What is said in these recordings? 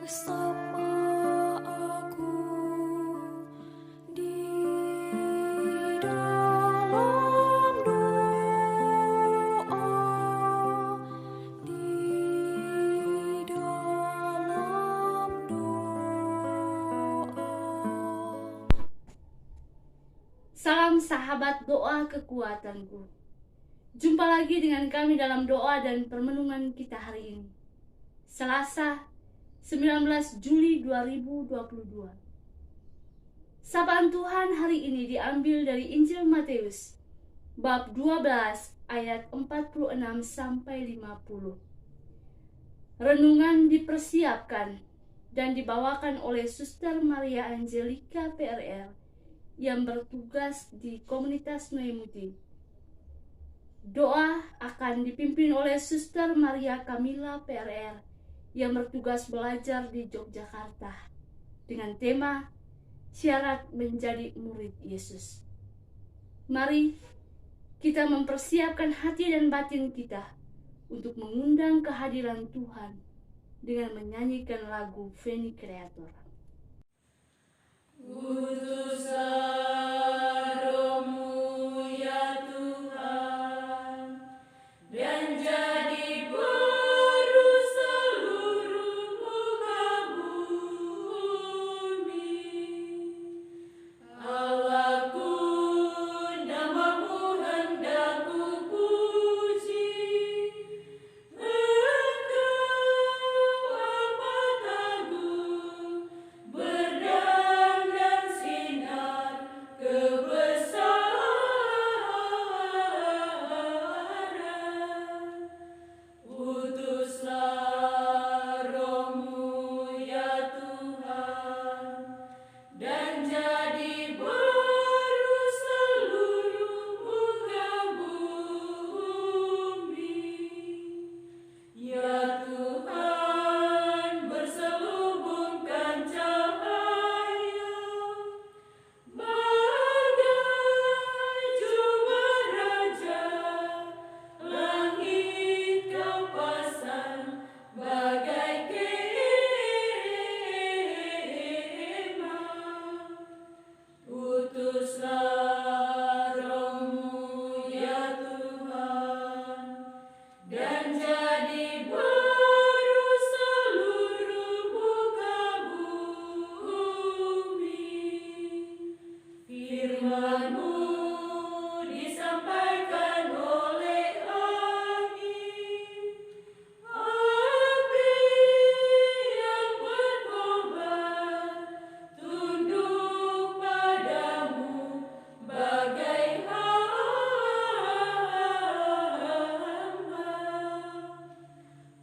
bersama aku di dalam doa, di dalam doa. Salam sahabat doa kekuatanku. Jumpa lagi dengan kami dalam doa dan permenungan kita hari ini. Selasa, 19 Juli 2022. Sapaan Tuhan hari ini diambil dari Injil Matius, bab 12 ayat 46 sampai 50. Renungan dipersiapkan dan dibawakan oleh Suster Maria Angelika PRR yang bertugas di komunitas Noemuti. Doa akan dipimpin oleh Suster Maria Kamila PRR yang bertugas belajar di Yogyakarta dengan tema syarat menjadi murid Yesus. Mari kita mempersiapkan hati dan batin kita untuk mengundang kehadiran Tuhan dengan menyanyikan lagu Veni Creator. Utuslah Roh-Mu ya Tuhan, dan jadi baru seluruh muka bumi. Allahku, nama-Mu hendak ku puji. Engkau amat agung, berdang dan sinar kebesaran. Utuslah Roh-Mu ya Tuhan, dan jadi baru seluruh muka bumi. Ya Tuhan, berselubungkan cahaya bagai jubah raja, langit Kau pasang bagai kemah. Utuslah Roh-Mu ya Tuhan, dan jadi baru seluruh muka bumi. Firman-Mu disampaikan oleh angin, api yang berkobar, tunduk padamu bagai hamba.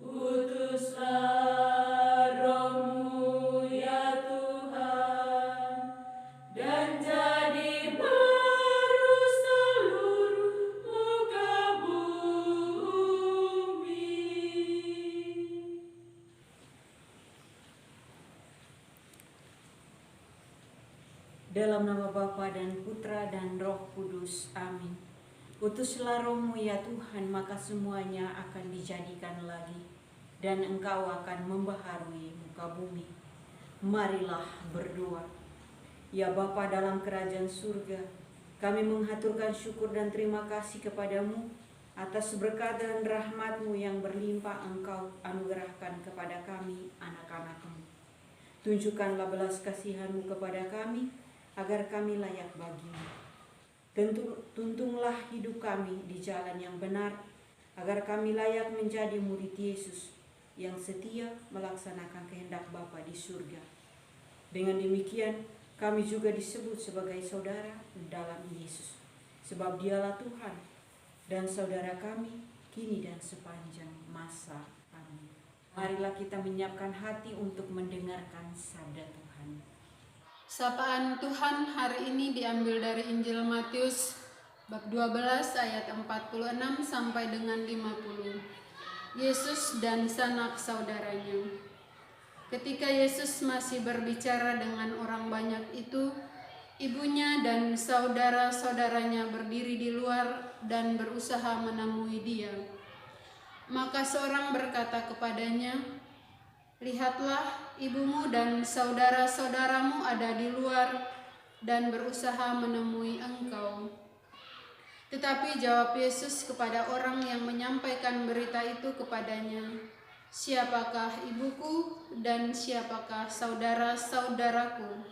Utuslah Roh-Mu ya Tuhan, dan jadi baru seluruh muka bumi. Dalam nama Bapa dan Putra dan Roh Kudus. Amin. Utuslah Roh-Mu ya Tuhan, maka semuanya akan dijadikan lagi, dan Engkau akan membaharui muka bumi. Marilah berdoa. Ya Bapa dalam kerajaan surga, kami menghaturkan syukur dan terima kasih kepadamu atas berkat dan rahmat-Mu yang berlimpah Engkau anugerahkan kepada kami anak-anak-Mu. Tunjukkanlah belas kasihan-Mu kepada kami, agar kami layak bagi-Mu. Tuntunglah hidup kami di jalan yang benar, agar kami layak menjadi murid Yesus yang setia melaksanakan kehendak Bapa di surga. Dengan demikian, kami juga disebut sebagai saudara dalam Yesus, sebab Dialah Tuhan dan saudara kami kini dan sepanjang masa. Amin. Marilah kita menyiapkan hati untuk mendengarkan sabda Tuhan. Sapaan Tuhan hari ini diambil dari Injil Matius bab 12 ayat 46 sampai dengan 50. Yesus dan sanak saudaranya. Ketika Yesus masih berbicara dengan orang banyak itu, ibunya dan saudara-saudaranya berdiri di luar dan berusaha menemui Dia. Maka seorang berkata kepadanya, Lihatlah, ibumu dan saudara-saudaramu ada di luar dan berusaha menemui engkau. Tetapi jawab Yesus kepada orang yang menyampaikan berita itu kepadanya, "Siapakah ibuku dan siapakah saudara-saudaraku?"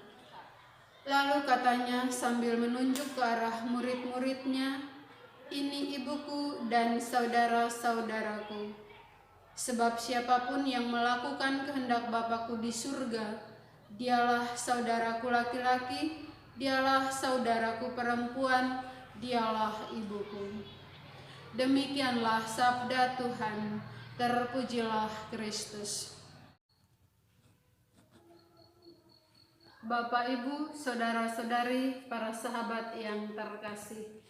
Lalu katanya sambil menunjuk ke arah murid-muridnya, "Ini ibuku dan saudara-saudaraku. Sebab siapapun yang melakukan kehendak Bapa-Ku di surga, dialah saudaraku laki-laki, dialah saudaraku perempuan, dialah ibuku." Demikianlah sabda Tuhan. Terpujilah Kristus. Bapak, Ibu, saudara-saudari, para sahabat yang terkasih,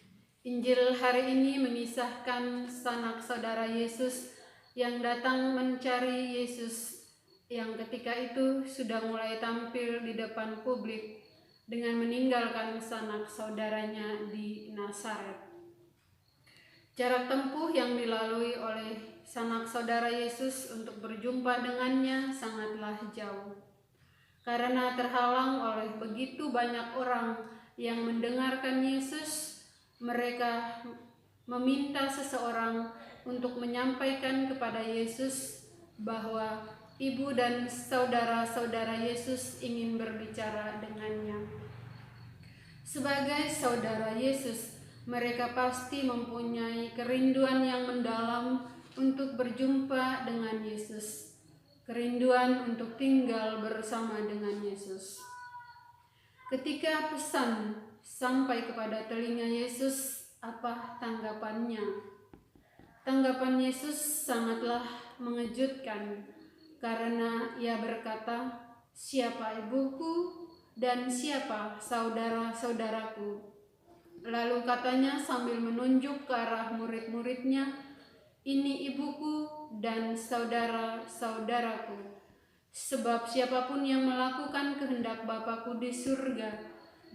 Injil hari ini mengisahkan sanak saudara Yesus yang datang mencari Yesus, yang ketika itu sudah mulai tampil di depan publik dengan meninggalkan sanak saudaranya di Nazaret. Jarak tempuh yang dilalui oleh sanak saudara Yesus untuk berjumpa dengannya sangatlah jauh. Karena terhalang oleh begitu banyak orang yang mendengarkan Yesus, mereka meminta seseorang untuk menyampaikan kepada Yesus bahwa ibu dan saudara-saudara Yesus ingin berbicara dengannya. Sebagai saudara Yesus, mereka pasti mempunyai kerinduan yang mendalam untuk berjumpa dengan Yesus, kerinduan untuk tinggal bersama dengan Yesus. Ketika pesan sampai kepada telinga Yesus, apa tanggapannya? Tanggapan Yesus sangatlah mengejutkan, karena ia berkata, "Siapa ibuku dan siapa saudara-saudaraku?" Lalu katanya sambil menunjuk ke arah murid-muridnya, "Ini ibuku dan saudara-saudaraku. Sebab siapapun yang melakukan kehendak Bapa-Ku di surga,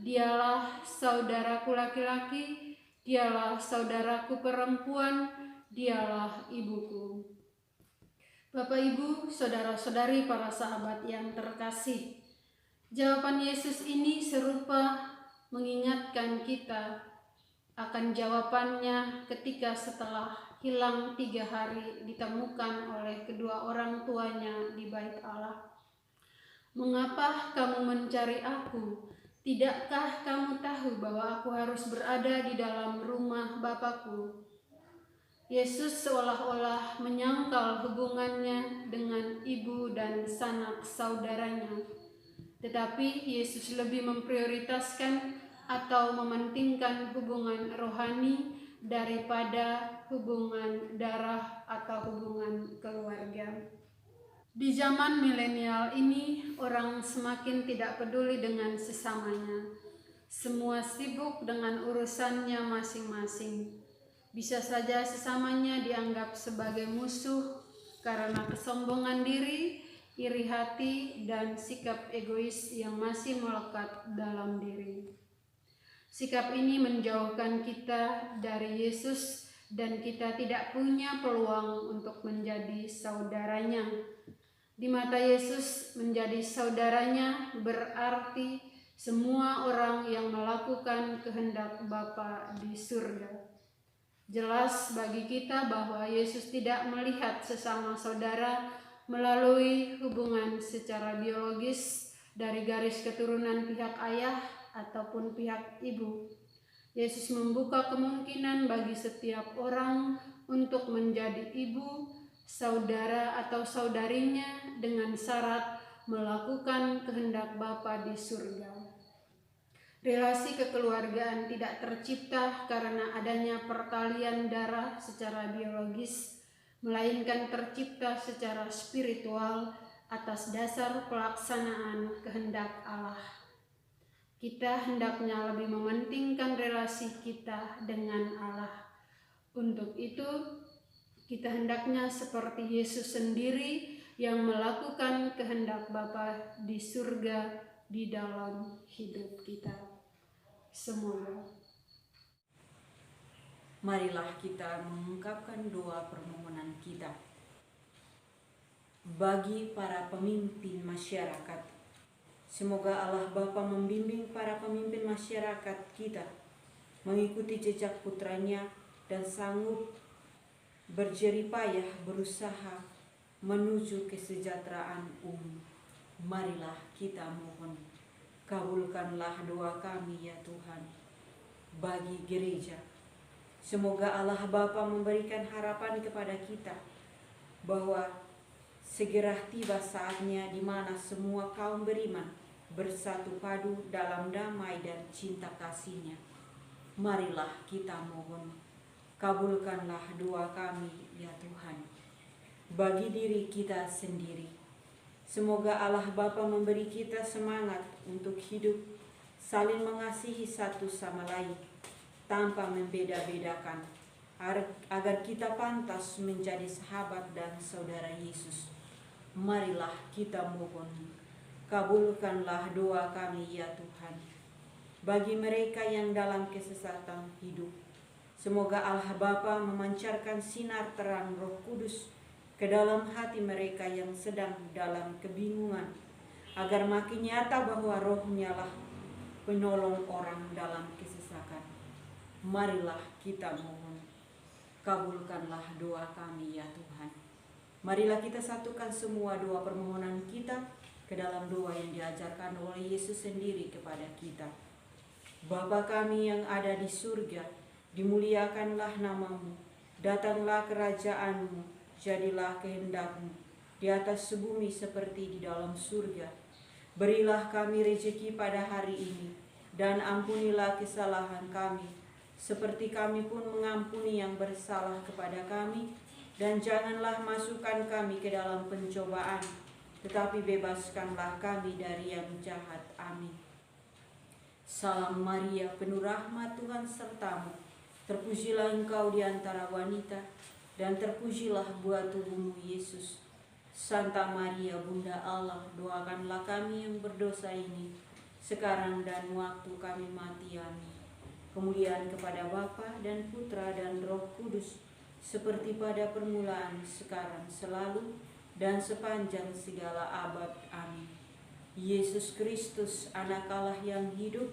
dialah saudaraku laki-laki, dialah saudaraku perempuan, dialah ibuku." Bapak, Ibu, saudara-saudari, para sahabat yang terkasih, jawaban Yesus ini serupa mengingatkan kita akan jawabannya ketika setelah hilang 3 hari ditemukan oleh kedua orang tuanya di bait Allah. "Mengapa kamu mencari aku? Tidakkah kamu tahu bahwa aku harus berada di dalam rumah Bapa-Ku?" Yesus seolah-olah menyangkal hubungannya dengan ibu dan sanak saudaranya. Tetapi Yesus lebih memprioritaskan atau mementingkan hubungan rohani daripada hubungan darah atau hubungan keluarga. Di zaman milenial ini, orang semakin tidak peduli dengan sesamanya. Semua sibuk dengan urusannya masing-masing. Bisa saja sesamanya dianggap sebagai musuh karena kesombongan diri, iri hati, dan sikap egois yang masih melekat dalam diri. Sikap ini menjauhkan kita dari Yesus dan kita tidak punya peluang untuk menjadi saudaranya. Di mata Yesus, menjadi saudaranya berarti semua orang yang melakukan kehendak Bapa di surga. Jelas bagi kita bahwa Yesus tidak melihat sesama saudara melalui hubungan secara biologis dari garis keturunan pihak ayah ataupun pihak ibu. Yesus membuka kemungkinan bagi setiap orang untuk menjadi ibu, saudara atau saudarinya dengan syarat melakukan kehendak Bapa di surga. Relasi kekeluargaan tidak tercipta karena adanya pertalian darah secara biologis, melainkan tercipta secara spiritual atas dasar pelaksanaan kehendak Allah. Kita hendaknya lebih mementingkan relasi kita dengan Allah. Untuk itu, kita hendaknya seperti Yesus sendiri yang melakukan kehendak Bapa di surga di dalam hidup kita. Semoga. Marilah kita mengungkapkan doa permohonan kita. bagi para pemimpin masyarakat. Semoga Allah Bapa membimbing para pemimpin masyarakat kita mengikuti jejak putranya dan sanggup berjeripayah berusaha menuju kesejahteraan umum. Marilah kita mohon, kabulkanlah doa kami ya Tuhan bagi gereja. Semoga Allah Bapa memberikan harapan kepada kita bahwa segera tiba saatnya di mana semua kaum beriman bersatu padu dalam damai dan cinta kasih-Nya. Marilah kita mohon, kabulkanlah doa kami ya Tuhan bagi diri kita sendiri. Semoga Allah Bapa memberi kita semangat untuk hidup saling mengasihi satu sama lain tanpa membeda-bedakan, agar kita pantas menjadi sahabat dan saudara Yesus. Marilah kita mohon, kabulkanlah doa kami ya Tuhan bagi mereka yang dalam kesesatan hidup. Semoga Allah Bapa memancarkan sinar terang Roh Kudus ke dalam hati mereka yang sedang dalam kebingungan, agar makin nyata bahwa Roh-Nya lah penolong orang dalam kesesakan. Marilah kita mohon, kabulkanlah doa kami ya Tuhan. Marilah kita satukan semua doa permohonan kita ke dalam doa yang diajarkan oleh Yesus sendiri kepada kita. Bapa kami yang ada di surga, dimuliakanlah nama-Mu, datanglah kerajaan-Mu, jadilah kehendak-Mu di atas bumi seperti di dalam surga. Berilah kami rezeki pada hari ini, dan ampunilah kesalahan kami, seperti kami pun mengampuni yang bersalah kepada kami. Dan janganlah masukkan kami ke dalam pencobaan, tetapi bebaskanlah kami dari yang jahat. Amin. Salam Maria, penuh rahmat, Tuhan sertamu. Terpujilah engkau di antara wanita, dan terpujilah buah tubuhmu Yesus. Santa Maria Bunda Allah, doakanlah kami yang berdosa ini, sekarang dan waktu kami mati. Amin. Kemuliaan kepada Bapa dan Putra dan Roh Kudus, seperti pada permulaan, sekarang, selalu, dan sepanjang segala abad. Amin. Yesus Kristus, Anak Allah yang hidup,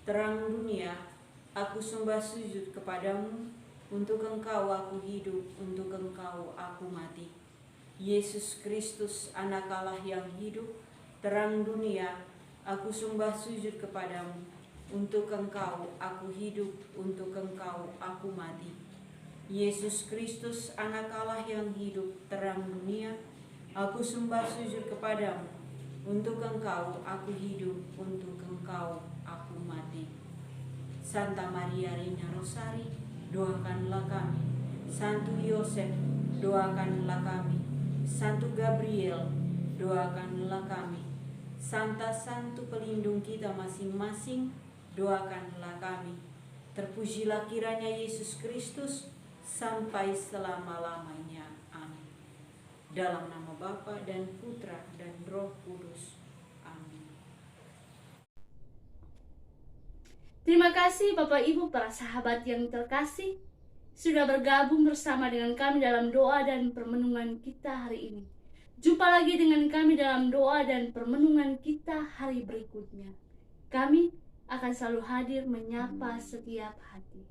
terang dunia, aku sembah sujud kepadamu. Untuk Engkau aku hidup, untuk Engkau aku mati. Yesus Kristus, Anak Allah yang hidup, terang dunia, aku sembah sujud kepadamu. Untuk Engkau aku hidup, untuk Engkau aku mati. Yesus Kristus, Anak Allah yang hidup, terang dunia, aku sembah sujud kepadamu. Untuk Engkau aku hidup, untuk Engkau aku mati. Santa Maria Reina Rosari, doakanlah kami. Santo Yosef, doakanlah kami. Santo Gabriel, doakanlah kami. Santo pelindung kita masing-masing, doakanlah kami. Terpujilah kiranya Yesus Kristus sampai selama-lamanya. Amin. Dalam nama Bapa dan Putra dan Roh Kudus. Amin. Terima kasih Bapak Ibu para sahabat yang terkasih sudah bergabung bersama dengan kami dalam doa dan permenungan kita hari ini. Jumpa lagi dengan kami dalam doa dan permenungan kita hari berikutnya. Kami akan selalu hadir menyapa setiap hati.